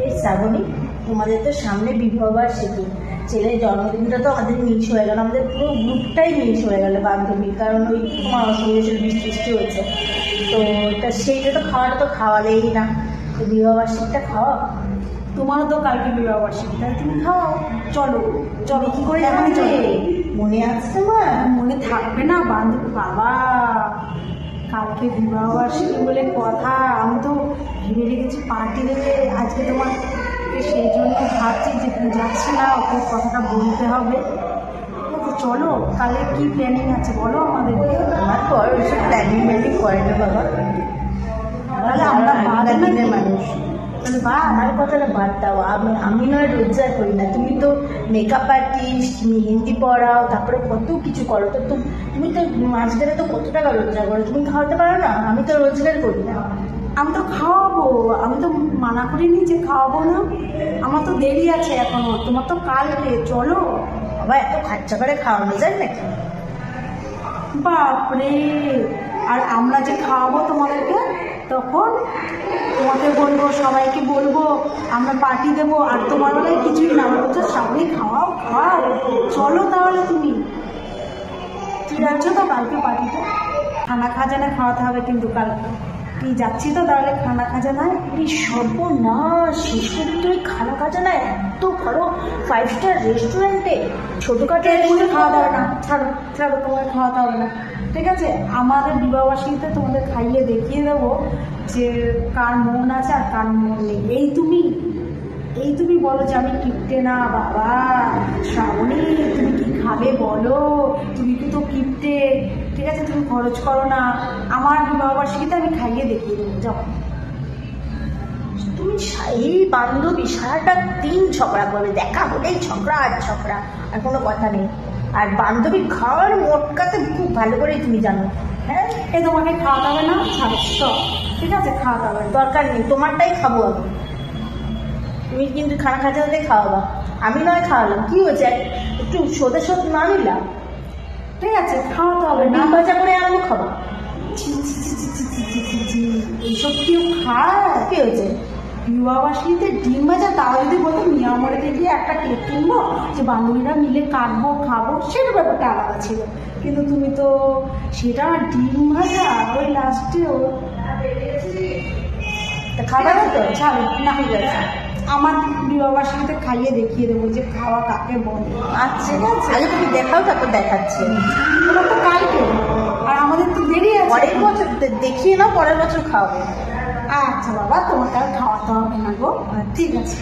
এই শ্রাবণী, তোমাদের তো সামনে বিবাহবার্ষিকী, ছেলের জন্মদিনটা তো আমাদের মিস হয়ে গেল, আমাদের পুরো গ্রুপটাই মিস হয়ে গেল বান্ধবী, কারণ ওই তোমার অসুবিধা বৃষ্টি হয়েছে। তো সেইটা তো খাওয়াটা তো খাওয়ালেই না, তো বিবাহবার্ষিকীটা খাওয়া। তোমারও তো কালকে বিবাহবার্ষিকী, তাই তুমি খাও। চলো চলো, কি করে এখন চলে মনে আছে তোমার? মনে থাকবে না বান্ধবী? বাবা, কালকে বিবাহবার্ষিকী বলে কথা, আমি তো ভেবে রেখেছি পার্টি দেবে আজকে তোমার, সেই জন্য ভাবছি যে যাচ্ছি না, ওকে কথাটা বলতে হবে। চলো, কালে কি প্ল্যানিং আছে বলো আমাদের। আমার পর ওইসব প্ল্যানিং ম্যানিং করে না বাবা, তাহলে আমরা আগের দিনের মানুষ। তাহলে বা আমার কথাটা বাদ দাও, আমি নয় রোজগার করি না, তুমি তো মেকআপ আর্টিস্ট, মেহেন্দি পড়াও, তারপরে কত কিছু করো, তো তুমি তো মাঝখানে তো কত টাকা রোজগার করো, তুমি খাওয়াতে পারো না? আমি তো রোজগার করি না। আমি তো খাওয়াবো, আমি তো মানা করিনি যে খাওয়াবো না, আমার তো দেরি আছে এখনো, তোমার তো কালকে। চলো আবার এত খরচা করে খাওয়ানো যায় নাকি? বাপরে, আর আমরা যে খাওয়াবো তোমাদেরকে, তখন তোমাকে বলবো, সবাইকে বলবো আমরা পার্টি দেবো, আর তোমার বেলায় কিছুই না, আমরা বলছো সবাই খাওয়াও খাওয়াও। চলো তাহলে, তুমি যাচ্ছ তো কালকে পার্টিতে? খানা খাজানা খাওয়াতে হবে কিন্তু কালকে। কি যাচ্ছি তো তাহলে খানা খাজানায়? এই সর্বনাশ, শেষ পর্যন্ত ওই খানা খাজানা এত বড় 5 স্টার রেস্টুরেন্টে ছোটখাটো তোমাদের খাওয়া দাওয়া না, ছাড়ো ছাড়ো, তোমার খাওয়াতে হবে না, ঠিক আছে? আমাদের বিবাহবার্ষিকীতে তোমাদের খাইয়ে দেখিয়ে দেবো যে কার মন আছে আর কার মন নেই। এই তুমি বলো যে আমি কিপটে না। বাবা শ্রাবণী, তুমি কি খাবে বলো? তুমি কি তো কিপটে, ঠিক আছে? তুমি খরচ করো না, আমার বিবাহবার্ষিকীতে আমি খাইয়ে দেখিয়ে দেবো, যাও। তুমি এই বান্ধবী সারাটা দিন ঝগড়া করবে, দেখা হলেই ঝগড়া আর ঝগড়া, আর কোনো কথা নেই। আর বান্ধবী খাওয়ার মোটকাতে খুব ভালো করেই তুমি জানো। হ্যাঁ, এই তোমাকে খাওয়াতে হবে না, ছাড়ো, চল, ঠিক আছে? খাওয়াতে হবে দরকার নেই, তোমারটাই খাবো আমি। তুমি কিন্তু খানা খাজাতে খাওয়াবা, আমি নয় খাওয়ালাম, কি হয়েছে? একটু সোদে সোদ না নিলাম, ঠিক আছে? খাওয়াতে হবে না। ডিম ভাজা করে আনবো, খাবা। এইসব কেউ খায়? কি হয়েছে? বিবাহবার্ষিকীতে ডিম ভাজা, তাও যদি বলতো মিয়ামরেতে গিয়ে একটা কেক কিনবো, যে বান্ধবীরা মিলে কাটবো খাবো, সেটা ব্যাপারটা আলাদা ছিল। কিন্তু তুমি তো সেটা ডিম ভাজা ওই লাস্টেও খাবার তো ছাড়ো না, ঠিক আছে? আমার বিবাহবার্ষিকীতে খাইয়ে দেখিয়ে দেবো যে খাওয়া কাকে বলে। আচ্ছা, আগে তুমি দেখাও, তারপর দেখাচ্ছি। তোমার তো কালকে, আর আমাদের তো দেরি আছে। পরের বছর দেখিয়ে নাও, পরের বছর খাওয়াবে। আচ্ছা বাবা, তোমাকে আর খাওয়াতে হবে না গো, ঠিক আছে।